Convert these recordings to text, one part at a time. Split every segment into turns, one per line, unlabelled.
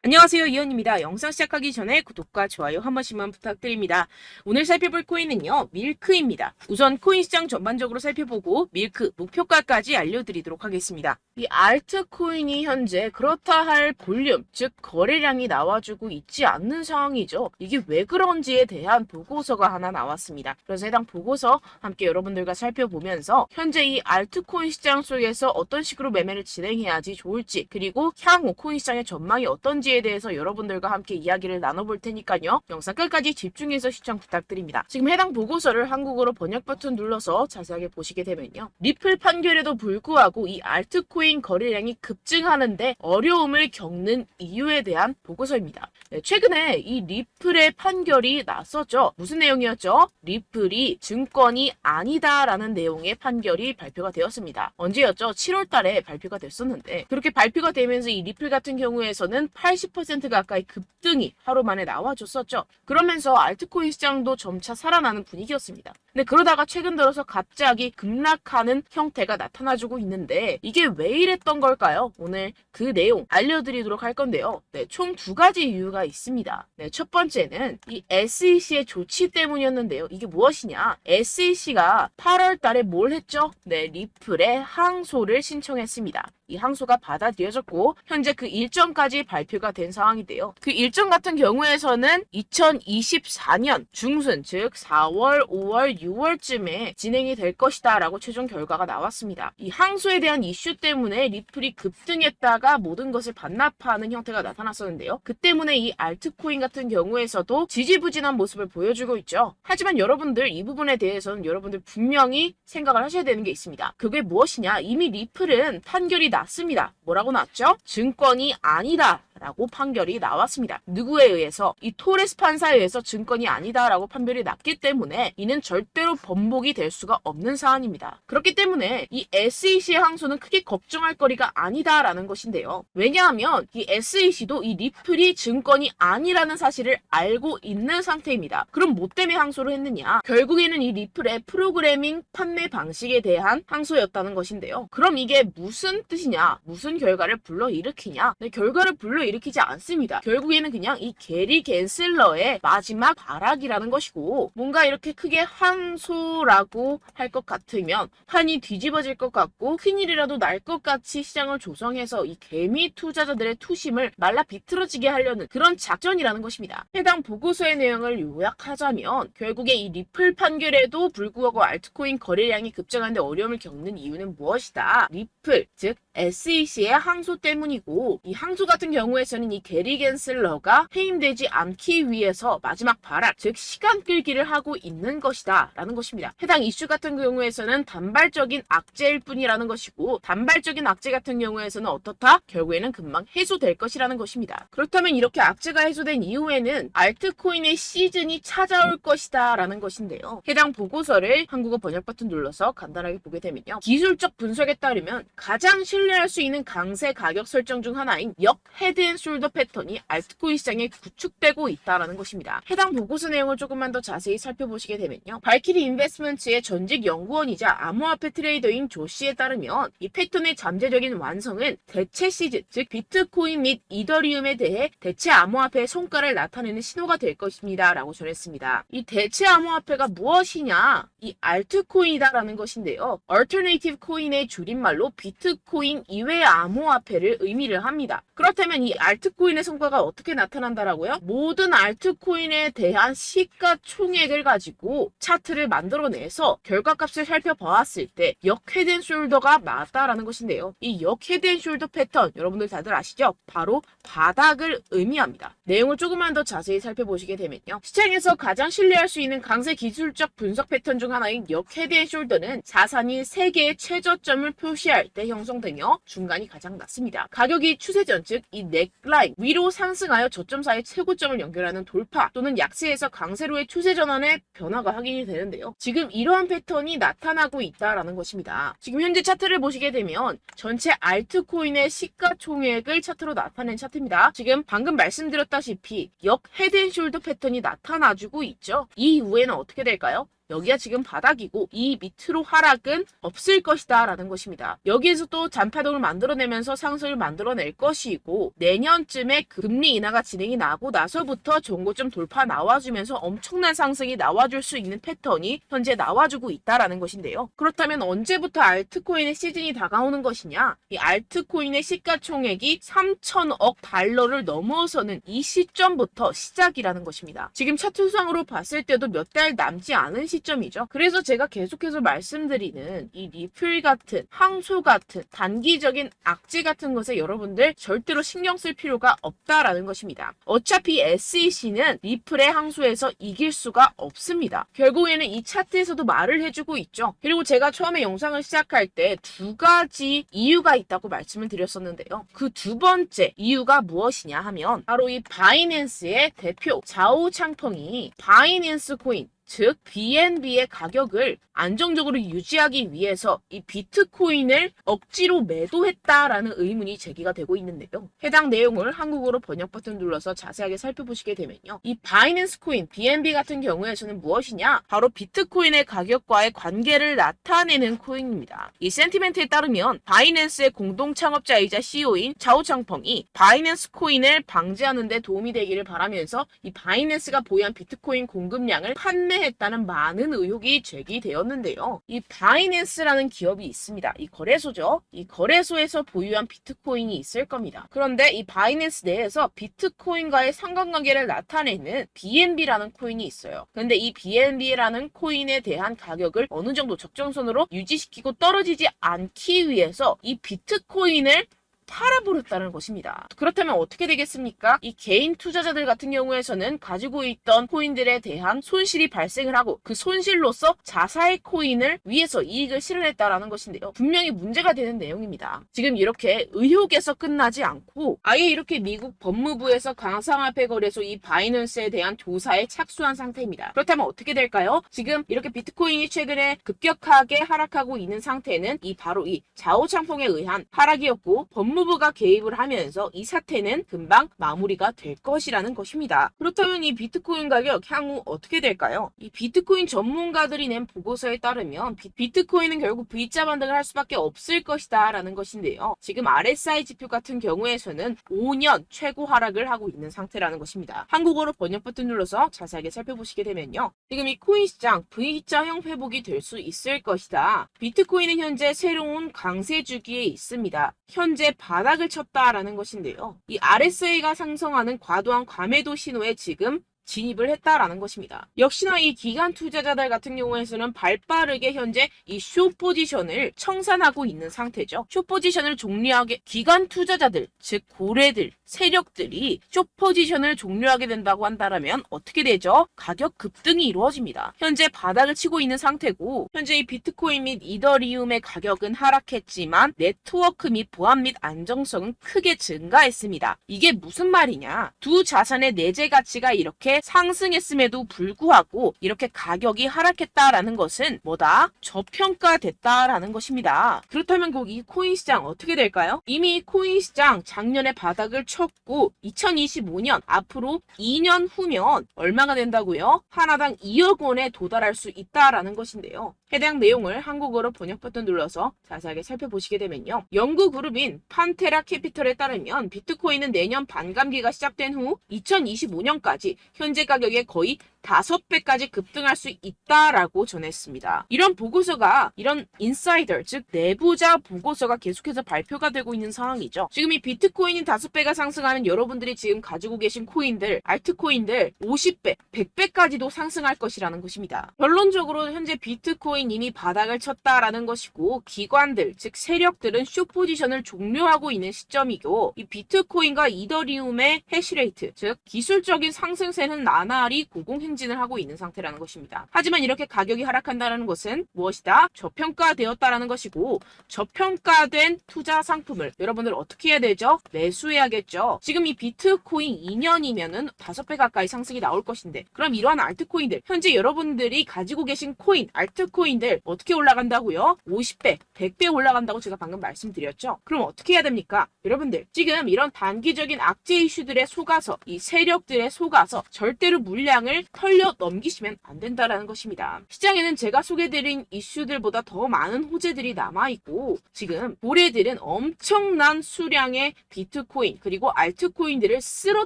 안녕하세요, 이현입니다. 영상 시작하기 전에 구독과 좋아요 한 번씩만 부탁드립니다. 오늘 살펴볼 코인은요, 밀크입니다. 우선 코인 시장 전반적으로 살펴보고 밀크 목표가까지 알려드리도록 하겠습니다. 이 알트코인이 현재 그렇다 할 볼륨, 즉 거래량이 나와주고 있지 않는 상황이죠. 이게 왜 그런지에 대한 보고서가 하나 나왔습니다. 그래서 해당 보고서 함께 여러분들과 살펴보면서 현재 이 알트코인 시장 속에서 어떤 식으로 매매를 진행해야지 좋을지, 그리고 향후 코인 시장의 전망이 어떤지에 대해서 여러분들과 함께 이야기를 나눠볼 테니까요. 영상 끝까지 집중해서 시청 부탁드립니다. 지금 해당 보고서를 한국어로 번역 버튼 눌러서 자세하게 보시게 되면요. 리플 판결에도 불구하고 이 알트코인 거래량이 급증하는데 어려움을 겪는 이유에 대한 보고서입니다. 최근에 이 리플의 판결이 났었죠. 무슨 내용이었죠? 리플이 증권이 아니다라는 내용의 판결이 발표가 되었습니다. 언제였죠? 7월 달에 발표가 됐었는데, 그렇게 발표가 되면서 이 리플 같은 경우에서는 80% 가까이 급등이 하루 만에 나와줬었죠. 그러면서 알트코인 시장도 점차 살아나는 분위기였습니다. 근데 그러다가 최근 들어서 갑자기 급락하는 형태가 나타나주고 있는데, 이게 왜 이랬던 걸까요? 오늘 그 내용 알려드리도록 할 건데요. 총 두 가지 이유가 있습니다. 첫 번째는 이 SEC의 조치 때문이었는데요. 이게 무엇이냐? SEC가 8월 달에 뭘 했죠? 리플에 항소를 신청했습니다. 이 항소가 받아들여졌고 현재 그 일정까지 발표가 된 상황인데요. 그 일정 같은 경우에서는 2024년 중순, 즉 4월, 5월, 6월쯤에 진행이 될 것이다 라고 최종 결과가 나왔습니다. 이 항소에 대한 이슈 때문에 리플이 급등했다가 모든 것을 반납하는 형태가 나타났었는데요. 그 때문에 이 알트코인 같은 경우에서도 지지부진한 모습을 보여주고 있죠. 하지만 여러분들 이 부분에 대해서는 여러분들 분명히 생각을 하셔야 되는 게 있습니다. 그게 무엇이냐? 이미 리플은 판결이 났습니다. 뭐라고 났죠? 증권이 아니다 라고 판결이 나왔습니다. 누구에 의해서? 이 토레스 판사에 의해서 증권이 아니다 라고 판결이 났기 때문에 이는 절대로 번복이 될 수가 없는 사안입니다. 그렇기 때문에 이 SEC의 항소는 크게 걱정할 거리가 아니다 라는 것인데요. 왜냐하면 이 SEC도 이 리플이 증권이 아니라는 사실을 알고 있는 상태입니다. 그럼 뭐 때문에 항소를 했느냐? 결국에는 이 리플의 프로그래밍 판매 방식에 대한 항소였다는 것인데요. 그럼 이게 무슨 뜻이냐? 무슨 결과를 불러일으키냐? 결과를 불러일으키지 않습니다. 결국에는 그냥 이 게리 갠슬러의 마지막 발악이라는 것이고, 뭔가 이렇게 크게 항소라고 할 것 같으면 판이 뒤집어질 것 같고 큰일이라도 날 것 같이 시장을 조성해서 이 개미 투자자들의 투심을 말라 비틀어지게 하려는 그런 작전이라는 것입니다. 해당 보고서의 내용을 요약하자면 결국에 이 리플 판결에도 불구하고 알트코인 거래량이 급증하는데 어려움을 겪는 이유는 무엇이다? 리플, 즉 SEC의 항소 때문이고, 이 항소 같은 경우에서는 이 게리 갠슬러가 해임되지 않기 위해서 마지막 발악, 즉 시간 끌기를 하고 있는 것이다 라는 것입니다. 해당 이슈 같은 경우에서는 단발적인 악재일 뿐이라는 것이고, 단발적인 악재 같은 경우에서는 어떻다? 결국에는 금방 해소될 것이라는 것입니다. 그렇다면 이렇게 악재가 해소된 이후에는 알트코인의 시즌이 찾아올 것이다 라는 것인데요. 해당 보고서를 한국어 번역 버튼 눌러서 간단하게 보게 되면요. 기술적 분석에 따르면 가장 신뢰할 수 있는 강세 가격 설정 중 하나인 역 헤드앤숄더 패턴이 알트코인 시장에 구축되고 있다는 것입니다. 해당 보고서 내용을 조금만 더 자세히 살펴보시게 되면요. 발키리 인베스트먼트의 전직 연구원이자 암호화폐 트레이더인 조 씨에 따르면 이 패턴의 잠재적인 완성은 대체 시즌, 즉 비트코인 및 이더리움에 대해 대체 암호화폐의 성과를 나타내는 신호가 될 것입니다 라고 전했습니다. 이 대체 암호화폐가 무엇이냐? 이 알트코인이다라는 것인데요. 얼터네이티브 코인의 줄임말로 비트코인 이외의 암호화폐를 의미를 합니다. 그렇다면 이 알트코인의 성과가 어떻게 나타난다라고요? 모든 알트코인에 대한 시가총액을 가지고 차트를 만들어내서 결과값을 살펴보았을 때 역 헤드앤숄더가 맞다라는 것인데요. 이 역 헤드앤숄더 패턴 여러분들 다들 아시죠? 바로 바닥을 의미합니다. 내용을 조금만 더 자세히 살펴보시게 되면요. 시장에서 가장 신뢰할 수 있는 강세 기술적 분석 패턴 중 하나인 역 헤드앤숄더는 자산이 3개의 최저점을 표시할 때 형성되며 중간이 가장 낮습니다. 가격이 추세전, 즉 이 넥라인 위로 상승하여 저점 사이 최고점을 연결하는 돌파 또는 약세에서 강세로의 추세 전환의 변화가 확인이 되는데요. 지금 이러한 패턴이 나타나고 있다라는 것입니다. 지금 현재 차트를 보시게 되면 전체 알트코인의 시가총액을 차트로 나타낸 차트입니다. 지금 방금 말씀드렸다시피 역 헤드앤숄더 패턴이 나타나주고 있죠. 이 이후에는 어떻게 될까요? 여기가 지금 바닥이고 이 밑으로 하락은 없을 것이다 라는 것입니다. 여기에서 또 잔파동을 만들어내면서 상승을 만들어낼 것이고 내년쯤에 금리 인하가 진행이 나고 나서부터 종고점 돌파 나와주면서 엄청난 상승이 나와줄 수 있는 패턴이 현재 나와주고 있다라는 것인데요. 그렇다면 언제부터 알트코인의 시즌이 다가오는 것이냐? 이 알트코인의 시가총액이 3천억 달러를 넘어서는 이 시점부터 시작이라는 것입니다. 지금 차트상으로 봤을 때도 몇 달 남지 않은 시점이죠. 그래서 제가 계속해서 말씀드리는 이 리플 같은 항소 같은 단기적인 악재 같은 것에 여러분들 절대로 신경 쓸 필요가 없다라는 것입니다. 어차피 SEC는 리플의 항소에서 이길 수가 없습니다. 결국에는 이 차트에서도 말을 해주고 있죠. 그리고 제가 처음에 영상을 시작할 때 두 가지 이유가 있다고 말씀을 드렸었는데요. 그 두 번째 이유가 무엇이냐 하면 바로 이 바이낸스의 대표 자오 창펑이 바이낸스 코인 즉 BNB의 가격을 안정적으로 유지하기 위해서 이 비트코인을 억지로 매도했다라는 의문이 제기가 되고 있는데요. 해당 내용을 한국어로 번역 버튼 눌러서 자세하게 살펴보시게 되면요. 이 바이낸스 코인 BNB 같은 경우에서는 무엇이냐? 바로 비트코인의 가격과의 관계를 나타내는 코인입니다. 이 센티멘트에 따르면 바이낸스의 공동 창업자이자 CEO인 자오 창펑이 바이낸스 코인을 방지하는 데 도움이 되기를 바라면서 이 바이낸스가 보유한 비트코인 공급량을 판매했다는 많은 의혹이 제기되었는데요. 이 바이낸스라는 기업이 있습니다. 이 거래소죠. 이 거래소에서 보유한 비트코인이 있을 겁니다. 그런데 이 바이낸스 내에서 비트코인과의 상관관계를 나타내는 BNB라는 코인이 있어요. 그런데 이 BNB라는 코인에 대한 가격을 어느 정도 적정선으로 유지시키고 떨어지지 않기 위해서 이 비트코인을 팔아버렸다는 것입니다. 그렇다면 어떻게 되겠습니까? 이 개인 투자자들 같은 경우에서는 가지고 있던 코인들에 대한 손실이 발생을 하고 그 손실로서 자사의 코인을 위해서 이익을 실현했다라는 것인데요. 분명히 문제가 되는 내용입니다. 지금 이렇게 의혹에서 끝나지 않고 아예 이렇게 미국 법무부에서 가상화폐 거래소 이 바이낸스에 대한 조사에 착수한 상태입니다. 그렇다면 어떻게 될까요? 지금 이렇게 비트코인이 최근에 급격하게 하락하고 있는 상태는 바로 이 자오 창펑에 의한 하락이었고 법무부가 개입을 하면서 이 사태는 금방 마무리가 될 것이라는 것입니다. 그렇다면 이 비트코인 가격 향후 어떻게 될까요? 이 비트코인 전문가들이 낸 보고서에 따르면 비트코인은 결국 V자 반등을 할 수밖에 없을 것이다 라는 것인데요. 지금 RSI 지표 같은 경우에서는 5년 최고 하락을 하고 있는 상태라는 것입니다. 한국어로 번역 버튼 눌러서 자세하게 살펴보시게 되면요. 지금 이 코인 시장 V자형 회복이 될 수 있을 것이다. 비트코인은 현재 새로운 강세 주기에 있습니다. 현재 바닥을 쳤다라는 것인데요. 이 RSI가 상승하는 과도한 과매도 신호에 지금 진입을 했다라는 것입니다. 역시나 이 기관 투자자들 같은 경우에서는 발빠르게 현재 이 숏 포지션을 청산하고 있는 상태죠. 숏 포지션을 종료하게 기관 투자자들, 즉 고래들, 세력들이 숏 포지션을 종료하게 된다고 한다면 어떻게 되죠? 가격 급등이 이루어집니다. 현재 바닥을 치고 있는 상태고 현재 이 비트코인 및 이더리움의 가격은 하락했지만 네트워크 및 보안 및 안정성은 크게 증가했습니다. 이게 무슨 말이냐? 두 자산의 내재 가치가 이렇게 상승했음에도 불구하고 이렇게 가격이 하락했다라는 것은 뭐다? 저평가됐다라는 것입니다. 그렇다면 이 코인 시장 어떻게 될까요? 이미 코인 시장 작년에 바닥을 쳤고 2025년 앞으로 2년 후면 얼마가 된다고요? 하나당 2억 원에 도달할 수 있다라는 것인데요. 해당 내용을 한국어로 번역 버튼 눌러서 자세하게 살펴보시게 되면요. 연구 그룹인 판테라 캐피털에 따르면 비트코인은 내년 반감기가 시작된 후 2025년까지 현재 가격의 거의 5배까지 급등할 수 있다라고 전했습니다. 이런 보고서가 이런 인사이더 즉 내부자 보고서가 계속해서 발표가 되고 있는 상황이죠. 지금 이 비트코인이 5배가 상승하면 여러분들이 지금 가지고 계신 코인들, 알트코인들 50배, 100배까지도 상승할 것이라는 것입니다. 결론적으로 현재 비트코인 이미 바닥을 쳤다라는 것이고 기관들 즉 세력들은 숏 포지션을 종료하고 있는 시점이고 이 비트코인과 이더리움의 해시레이트 즉 기술적인 상승세는 나날이 고공행진을 하고 있는 상태라는 것입니다. 하지만 이렇게 가격이 하락한다는 것은 무엇이다? 저평가되었다라는 것이고 저평가된 투자 상품을 여러분들 어떻게 해야 되죠? 매수해야겠죠. 지금 이 비트코인 2년이면은 5배 가까이 상승이 나올 것인데 그럼 이러한 알트코인들 현재 여러분들이 가지고 계신 코인, 알트코인들 어떻게 올라간다고요? 50배, 100배 올라간다고 제가 방금 말씀드렸죠. 그럼 어떻게 해야 됩니까? 여러분들 지금 이런 단기적인 악재 이슈들에 속아서 이 세력들에 속아서 절대로 물량을 흘려 넘기시면 안 된다라는 것입니다. 시장에는 제가 소개드린 이슈들보다 더 많은 호재들이 남아있고 지금 고래들은 엄청난 수량의 비트코인 그리고 알트코인들을 쓸어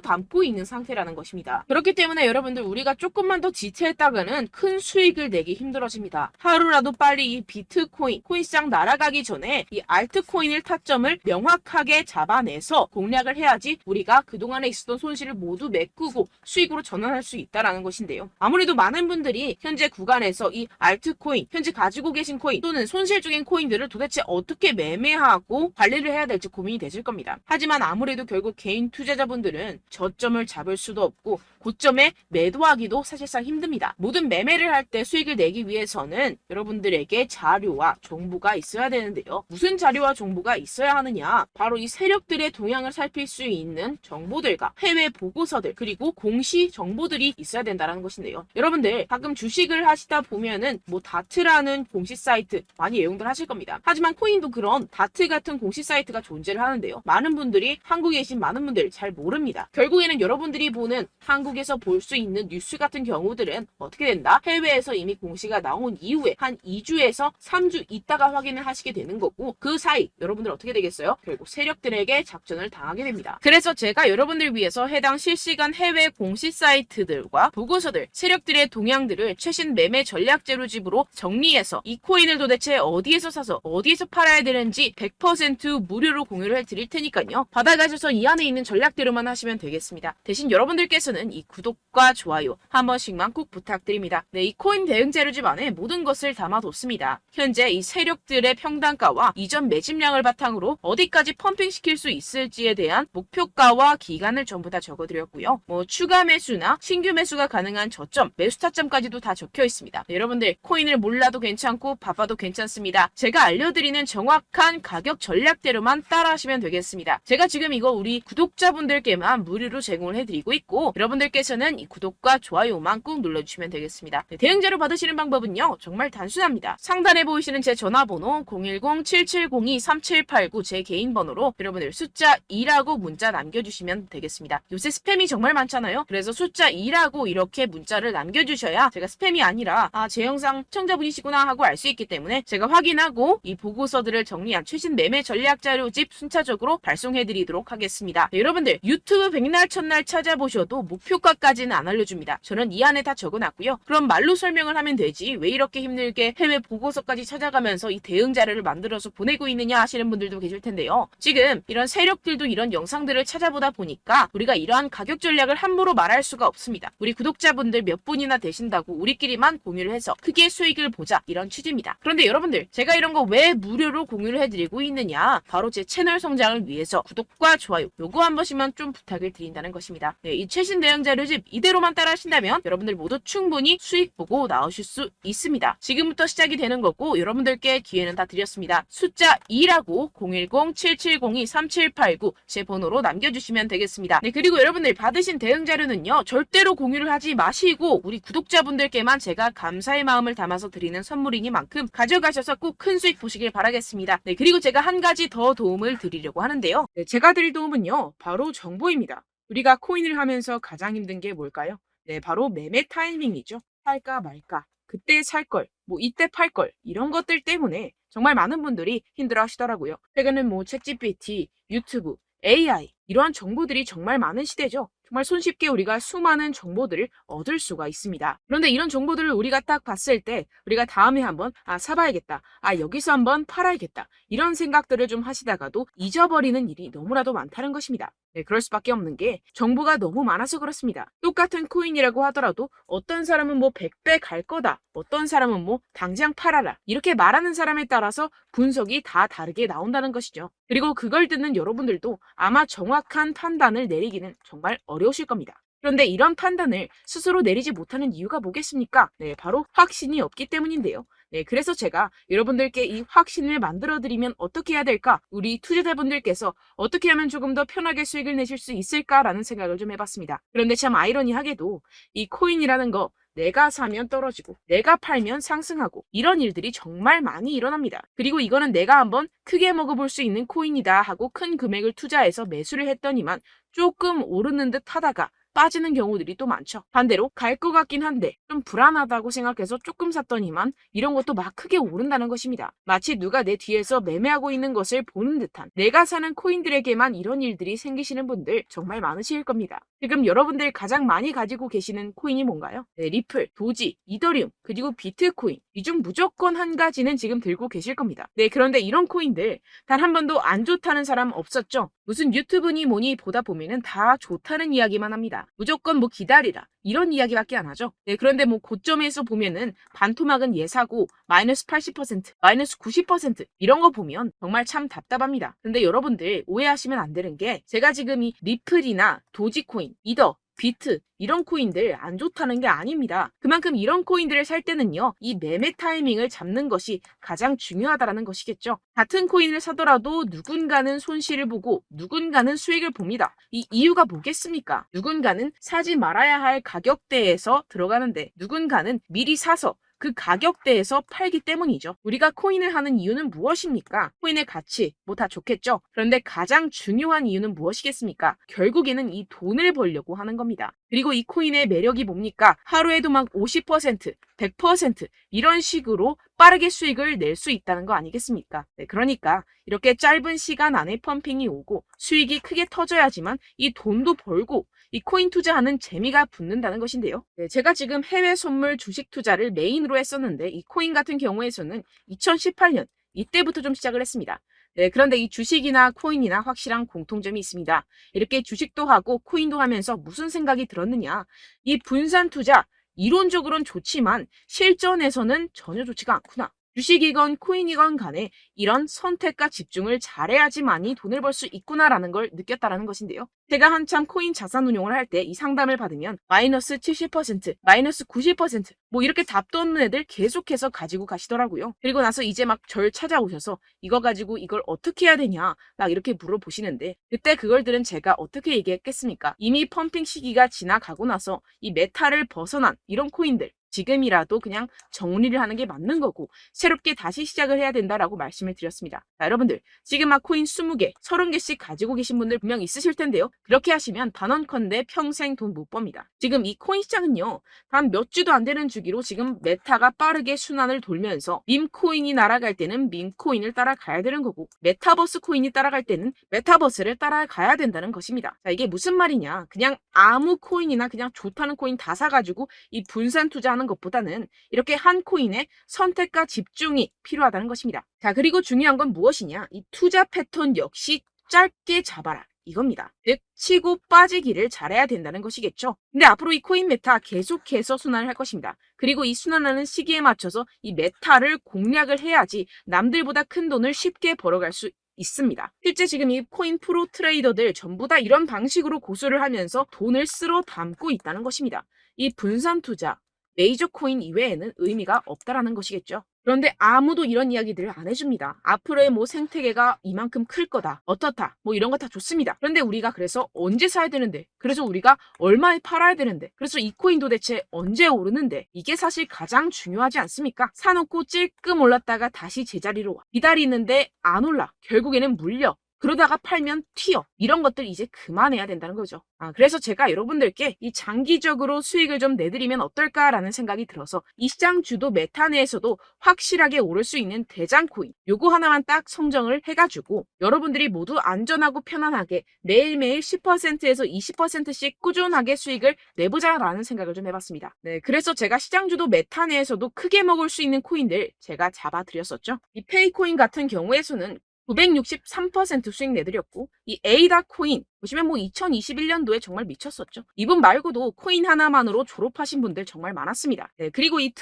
담고 있는 상태라는 것입니다. 그렇기 때문에 여러분들 우리가 조금만 더 지체했다가는 큰 수익을 내기 힘들어집니다. 하루라도 빨리 이 비트코인, 코인시장 날아가기 전에 이 알트코인을 타점을 명확하게 잡아내서 공략을 해야지 우리가 그동안에 있었던 손실을 모두 메꾸고 수익으로 전환할 수 있다라는 것인데요. 아무래도 많은 분들이 현재 구간에서 이 알트코인, 현재 가지고 계신 코인 또는 손실 중인 코인들을 도대체 어떻게 매매하고 관리를 해야 될지 고민이 되실 겁니다. 하지만 아무래도 결국 개인 투자자분들은 저점을 잡을 수도 없고 고점에 매도하기도 사실상 힘듭니다. 모든 매매를 할 때 수익을 내기 위해서는 여러분들에게 자료와 정보가 있어야 되는데요. 무슨 자료와 정보가 있어야 하느냐? 바로 이 세력들의 동향을 살필 수 있는 정보들과 해외 보고서들 그리고 공시 정보들이 있어야 된다는 것인데요. 여러분들 가끔 주식을 하시다 보면은 뭐 다트라는 공시 사이트 많이 애용들 하실 겁니다. 하지만 코인도 그런 다트 같은 공시 사이트가 존재를 하는데요. 많은 분들이 한국에 계신 많은 분들 잘 모릅니다. 결국에는 여러분들이 보는 한국에서 볼 수 있는 뉴스 같은 경우들은 어떻게 된다? 해외에서 이미 공시가 나온 이후에 한 2주에서 3주 있다가 확인을 하시게 되는 거고 그 사이 여러분들 어떻게 되겠어요? 결국 세력들에게 작전을 당하게 됩니다. 그래서 제가 여러분들 위해서 해당 실시간 해외 공시 사이트들과 보고서들, 세력들의 동향들을 최신 매매 전략 재료집으로 정리해서 이 코인을 도대체 어디에서 사서 어디에서 팔아야 되는지 100% 무료로 공유를 해드릴 테니까요. 받아가셔서 이 안에 있는 전략대로만 하시면 되겠습니다. 대신 여러분들께서는 이 구독과 좋아요 한 번씩만 꼭 부탁드립니다. 네, 이 코인 대응 재료집 안에 모든 것을 담아뒀습니다. 현재 이 세력들의 평단가와 이전 매집량을 바탕으로 어디까지 펌핑시킬 수 있을지에 대한 목표가와 기간을 전부 다 적어드렸고요. 뭐 추가 매수나 신규 매수가 가능한 저점, 매수 타점까지도 다 적혀 있습니다. 네, 여러분들 코인을 몰라도 괜찮고 바빠도 괜찮습니다. 제가 알려드리는 정확한 가격 전략대로만 따라하시면 되겠습니다. 제가 지금 이거 우리 구독자분들께만 무료로 제공을 해드리고 있고 여러분들께서는 이 구독과 좋아요만 꾹 눌러주시면 되겠습니다. 네, 대응 자료 받으시는 방법은요. 정말 단순합니다. 상단에 보이시는 제 전화번호 010-7702-3789 제 개인 번호로 여러분들 숫자 2라고 문자 남겨주시면 되겠습니다. 요새 스팸이 정말 많잖아요. 그래서 숫자 2라고 이렇게 문자를 남겨주셔야 제가 스팸이 아니라 제 영상 시청자분이시구나 하고 알 수 있기 때문에 제가 확인하고 이 보고서들을 정리한 최신 매매 전략 자료집 순차적으로 발송해드리도록 하겠습니다. 네, 여러분들 유튜브 백날 첫날 찾아보셔도 목표가까지는 안 알려줍니다. 저는 이 안에 다 적어놨고요. 그럼 말로 설명을 하면 되지 왜 이렇게 힘들게 해외 보고서까지 찾아가면서 이 대응 자료를 만들어서 보내고 있느냐 하시는 분들도 계실 텐데요. 지금 이런 세력들도 이런 영상들을 찾아보다 보니까 우리가 이러한 가격 전략을 함부로 말할 수가 없습니다. 우리 구독자분들 몇 분이나 되신다고 우리끼리만 공유를 해서 크게 수익을 보자 이런 취지입니다. 그런데 여러분들 제가 이런 거 왜 무료로 공유를 해드리고 있느냐 바로 제 채널 성장을 위해서 구독과 좋아요 요거 한 번씩만 좀 부탁을 드린다는 것입니다. 네, 이 최신 대응 자료집 이대로만 따라 하신다면 여러분들 모두 충분히 수익 보고 나오실 수 있습니다. 지금부터 시작이 되는 거고 여러분들께 기회는 다 드렸습니다. 숫자 2라고 010-7702-3789 제 번호로 남겨주시면 되겠습니다. 네, 그리고 여러분들 받으신 대응 자료는요 절대로 공유를 하지 마시고 우리 구독자분들께만 제가 감사의 마음을 담아서 드리는 선물이니만큼 가져가셔서 꼭 큰 수익 보시길 바라겠습니다. 네, 그리고 제가 한 가지 더 도움을 드리려고 하는데요. 네, 제가 드릴 도움은요 바로 정보입니다. 우리가 코인을 하면서 가장 힘든 게 뭘까요? 네, 바로 매매 타이밍이죠. 살까 말까, 그때 살 걸, 뭐 이때 팔 걸 이런 것들 때문에 정말 많은 분들이 힘들어 하시더라고요. 최근은 뭐 챗GPT, 유튜브, AI 이러한 정보들이 정말 많은 시대죠. 정말 손쉽게 우리가 수많은 정보들을 얻을 수가 있습니다. 그런데 이런 정보들을 우리가 딱 봤을 때 우리가 다음에 한번 사봐야겠다. 여기서 한번 팔아야겠다. 이런 생각들을 좀 하시다가도 잊어버리는 일이 너무나도 많다는 것입니다. 네, 그럴 수밖에 없는 게 정보가 너무 많아서 그렇습니다. 똑같은 코인이라고 하더라도 어떤 사람은 뭐 100배 갈 거다. 어떤 사람은 뭐 당장 팔아라. 이렇게 말하는 사람에 따라서 분석이 다 다르게 나온다는 것이죠. 그리고 그걸 듣는 여러분들도 아마 정확한 판단을 내리기는 정말 어려우실 겁니다. 그런데 이런 판단을 스스로 내리지 못하는 이유가 뭐겠습니까? 네, 바로 확신이 없기 때문인데요. 네, 그래서 제가 여러분들께 이 확신을 만들어드리면 어떻게 해야 될까? 우리 투자자분들께서 어떻게 하면 조금 더 편하게 수익을 내실 수 있을까라는 생각을 좀 해봤습니다. 그런데 참 아이러니하게도 이 코인이라는 거 내가 사면 떨어지고 내가 팔면 상승하고 이런 일들이 정말 많이 일어납니다. 그리고 이거는 내가 한번 크게 먹어볼 수 있는 코인이다 하고 큰 금액을 투자해서 매수를 했더니만 조금 오르는 듯 하다가 빠지는 경우들이 또 많죠. 반대로 갈 것 같긴 한데 좀 불안하다고 생각해서 조금 샀더니만 이런 것도 막 크게 오른다는 것입니다. 마치 누가 내 뒤에서 매매하고 있는 것을 보는 듯한, 내가 사는 코인들에게만 이런 일들이 생기시는 분들 정말 많으실 겁니다. 지금 여러분들 가장 많이 가지고 계시는 코인이 뭔가요? 네, 리플, 도지, 이더리움, 그리고 비트코인. 이 중 무조건 한 가지는 지금 들고 계실 겁니다. 네, 그런데 이런 코인들 단 한 번도 안 좋다는 사람 없었죠? 무슨 유튜브니 뭐니 보다 보면은 다 좋다는 이야기만 합니다. 무조건 뭐 기다리라, 이런 이야기밖에 안 하죠. 네, 그런데 뭐 고점에서 보면은 반토막은 예사고 마이너스 80%, 마이너스 90% 이런 거 보면 정말 참 답답합니다. 근데 여러분들 오해하시면 안 되는 게, 제가 지금 이 리플이나 도지코인, 이더, 비트 이런 코인들 안 좋다는 게 아닙니다. 그만큼 이런 코인들을 살 때는요, 이 매매 타이밍을 잡는 것이 가장 중요하다는 것이겠죠. 같은 코인을 사더라도 누군가는 손실을 보고 누군가는 수익을 봅니다. 이 이유가 뭐겠습니까? 누군가는 사지 말아야 할 가격대에서 들어가는데 누군가는 미리 사서 그 가격대에서 팔기 때문이죠. 우리가 코인을 하는 이유는 무엇입니까? 코인의 가치, 뭐 다 좋겠죠. 그런데 가장 중요한 이유는 무엇이겠습니까? 결국에는 이 돈을 벌려고 하는 겁니다. 그리고 이 코인의 매력이 뭡니까? 하루에도 막 50%, 100% 이런 식으로 빠르게 수익을 낼 수 있다는 거 아니겠습니까? 네, 그러니까 이렇게 짧은 시간 안에 펌핑이 오고 수익이 크게 터져야지만 이 돈도 벌고 이 코인 투자하는 재미가 붙는다는 것인데요. 네, 제가 지금 해외 선물 주식 투자를 메인으로 했었는데 이 코인 같은 경우에서는 2018년 이때부터 좀 시작을 했습니다. 네, 그런데 이 주식이나 코인이나 확실한 공통점이 있습니다. 이렇게 주식도 하고 코인도 하면서 무슨 생각이 들었느냐? 이 분산 투자, 이론적으로는 좋지만 실전에서는 전혀 좋지가 않구나. 주식이건 코인이건 간에 이런 선택과 집중을 잘해야지만이 돈을 벌 수 있구나라는 걸 느꼈다라는 것인데요. 제가 한참 코인 자산 운용을 할 때 이 상담을 받으면 마이너스 70%, 마이너스 90%, 뭐 이렇게 답도 없는 애들 계속해서 가지고 가시더라고요. 그리고 나서 이제 막 절 찾아오셔서 이거 가지고 이걸 어떻게 해야 되냐 막 이렇게 물어보시는데, 그때 그걸 들은 제가 어떻게 얘기했겠습니까? 이미 펌핑 시기가 지나가고 나서 이 메타를 벗어난 이런 코인들, 지금이라도 그냥 정리를 하는 게 맞는 거고 새롭게 다시 시작을 해야 된다라고 말씀을 드렸습니다. 자, 여러분들 지금 막 코인 20개, 30개씩 가지고 계신 분들 분명 있으실 텐데요. 그렇게 하시면 단언컨대 평생 돈 못 법니다. 지금 이 코인 시장은요, 단 몇 주도 안 되는 주기로 지금 메타가 빠르게 순환을 돌면서 밈코인이 날아갈 때는 밈코인을 따라가야 되는 거고, 메타버스 코인이 따라갈 때는 메타버스를 따라가야 된다는 것입니다. 자, 이게 무슨 말이냐? 그냥 아무 코인이나 그냥 좋다는 코인 다 사가지고 이 분산 투자하는 것보다는 이렇게 한 코인에 선택과 집중이 필요하다는 것입니다. 자, 그리고 중요한 건 무엇이냐? 이 투자 패턴 역시 짧게 잡아라, 이겁니다. 즉 치고 빠지기를 잘해야 된다는 것이겠죠. 근데 앞으로 이 코인 메타 계속해서 순환을 할 것입니다. 그리고 이 순환하는 시기에 맞춰서 이 메타를 공략을 해야지 남들보다 큰 돈을 쉽게 벌어갈 수 있습니다. 실제 지금 이 코인 프로 트레이더들 전부 다 이런 방식으로 고수를 하면서 돈을 쓸어 담고 있다는 것입니다. 이 분산 투자, 메이저 코인 이외에는 의미가 없다라는 것이겠죠. 그런데 아무도 이런 이야기들을 안 해줍니다. 앞으로의 뭐 생태계가 이만큼 클 거다, 어떻다, 뭐 이런 거 다 좋습니다. 그런데 우리가 그래서 언제 사야 되는데, 그래서 우리가 얼마에 팔아야 되는데, 그래서 이 코인 도대체 언제 오르는데, 이게 사실 가장 중요하지 않습니까? 사놓고 찔끔 올랐다가 다시 제자리로 와. 기다리는데 안 올라. 결국에는 물려. 그러다가 팔면 튀어. 이런 것들 이제 그만해야 된다는 거죠. 그래서 제가 여러분들께 이 장기적으로 수익을 좀 내드리면 어떨까라는 생각이 들어서 이 시장 주도 메타 내에서도 확실하게 오를 수 있는 대장 코인, 요거 하나만 딱 선정을 해가지고 여러분들이 모두 안전하고 편안하게 매일매일 10%에서 20%씩 꾸준하게 수익을 내보자라는 생각을 좀 해봤습니다. 네, 그래서 제가 시장 주도 메타 내에서도 크게 먹을 수 있는 코인들 제가 잡아드렸었죠. 이 페이코인 같은 경우에서는 963% 수익 내드렸고, 이 에이다 코인 보시면 뭐 2021년도에 정말 미쳤었죠. 이분 말고도 코인 하나만으로 졸업하신 분들 정말 많았습니다. 네, 그리고 이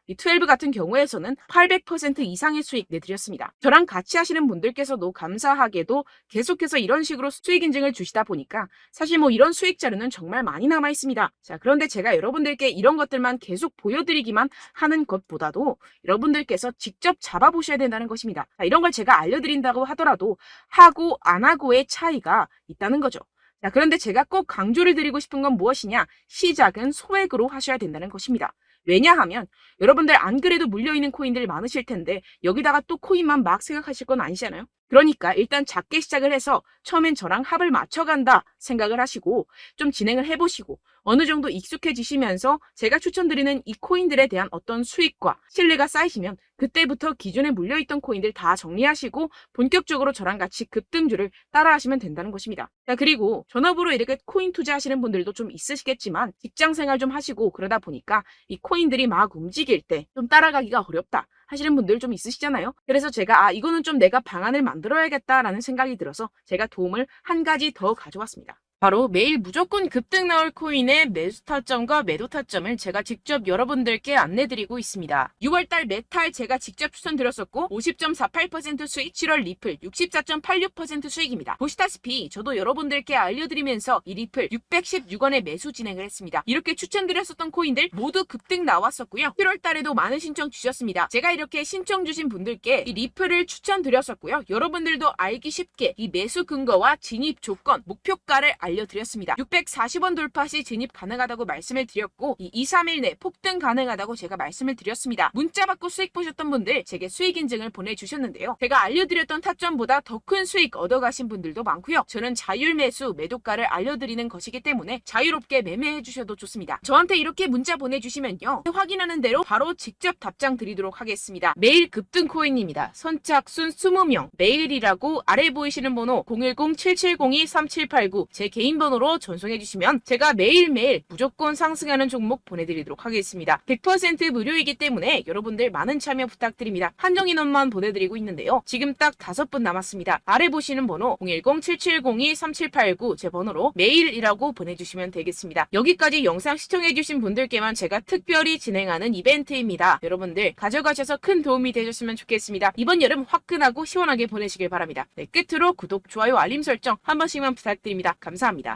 12 같은 경우에서는 800% 이상의 수익 내드렸습니다. 저랑 같이 하시는 분들께서도 감사하게도 계속해서 이런 식으로 수익 인증을 주시다 보니까 사실 뭐 이런 수익 자료는 정말 많이 남아 있습니다. 자, 그런데 제가 여러분들께 이런 것들만 계속 보여드리기만 하는 것보다도 여러분들께서 직접 잡아보셔야 된다는 것입니다. 자, 이런 걸 제가 알려드린다고 하더라도 하고 안 하고의 차이가 있다는 거죠. 자, 그런데 제가 꼭 강조를 드리고 싶은 건 무엇이냐? 시작은 소액으로 하셔야 된다는 것입니다. 왜냐하면 여러분들 안 그래도 물려있는 코인들 많으실 텐데 여기다가 또 코인만 막 생각하실 건 아니잖아요. 그러니까 일단 작게 시작을 해서 처음엔 저랑 합을 맞춰간다 생각을 하시고 좀 진행을 해보시고 어느 정도 익숙해지시면서 제가 추천드리는 이 코인들에 대한 어떤 수익과 신뢰가 쌓이시면 그때부터 기존에 물려있던 코인들 다 정리하시고 본격적으로 저랑 같이 급등주를 따라하시면 된다는 것입니다. 자, 그리고 전업으로 이렇게 코인 투자하시는 분들도 좀 있으시겠지만 직장 생활 좀 하시고 그러다 보니까 이 코인들이 막 움직일 때 좀 따라가기가 어렵다 하시는 분들 좀 있으시잖아요. 그래서 제가 이거는 좀 내가 방안을 만들어야겠다라는 생각이 들어서 제가 도움을 한 가지 더 가져왔습니다. 바로 매일 무조건 급등 나올 코인의 매수 타점과 매도 타점을 제가 직접 여러분들께 안내드리고 있습니다. 6월달 메탈 제가 직접 추천드렸었고 50.48% 수익, 7월 리플 64.86% 수익입니다. 보시다시피 저도 여러분들께 알려드리면서 이 리플 616원에 매수 진행을 했습니다. 이렇게 추천드렸었던 코인들 모두 급등 나왔었고요. 7월달에도 많은 신청 주셨습니다. 제가 이렇게 신청 주신 분들께 이 리플을 추천드렸었고요. 여러분들도 알기 쉽게 이 매수 근거와 진입 조건, 목표가를 알려드렸습니다. 640원 돌파 시 진입 가능하다고 말씀을 드렸고 이 2, 3일 내 폭등 가능하다고 제가 말씀을 드렸습니다. 문자 받고 수익 보셨던 분들 제게 수익 인증을 보내주셨는데요. 제가 알려드렸던 타점보다 더 큰 수익 얻어가신 분들도 많고요. 저는 자율 매수 매도가를 알려드리는 것이기 때문에 자유롭게 매매해 주셔도 좋습니다. 저한테 이렇게 문자 보내주시면요. 확인하는 대로 바로 직접 답장 드리도록 하겠습니다. 매일 급등 코인입니다. 선착순 20명 매일이라고 아래 보이시는 번호 010-7702-3789 제 개인 번호로 전송해 주시면 제가 매일매일 무조건 상승하는 종목 보내드리도록 하겠습니다. 100% 무료이기 때문에 여러분들 많은 참여 부탁드립니다. 한정 인원만 보내드리고 있는데요. 지금 딱 5분 남았습니다. 아래 보시는 번호 010-7702-3789 제 번호로 메일이라고 보내주시면 되겠습니다. 여기까지 영상 시청해주신 분들께만 제가 특별히 진행하는 이벤트입니다. 여러분들 가져가셔서 큰 도움이 되셨으면 좋겠습니다. 이번 여름 화끈하고 시원하게 보내시길 바랍니다. 네, 끝으로 구독, 좋아요, 알림 설정 한 번씩만 부탁드립니다. 감사합니다.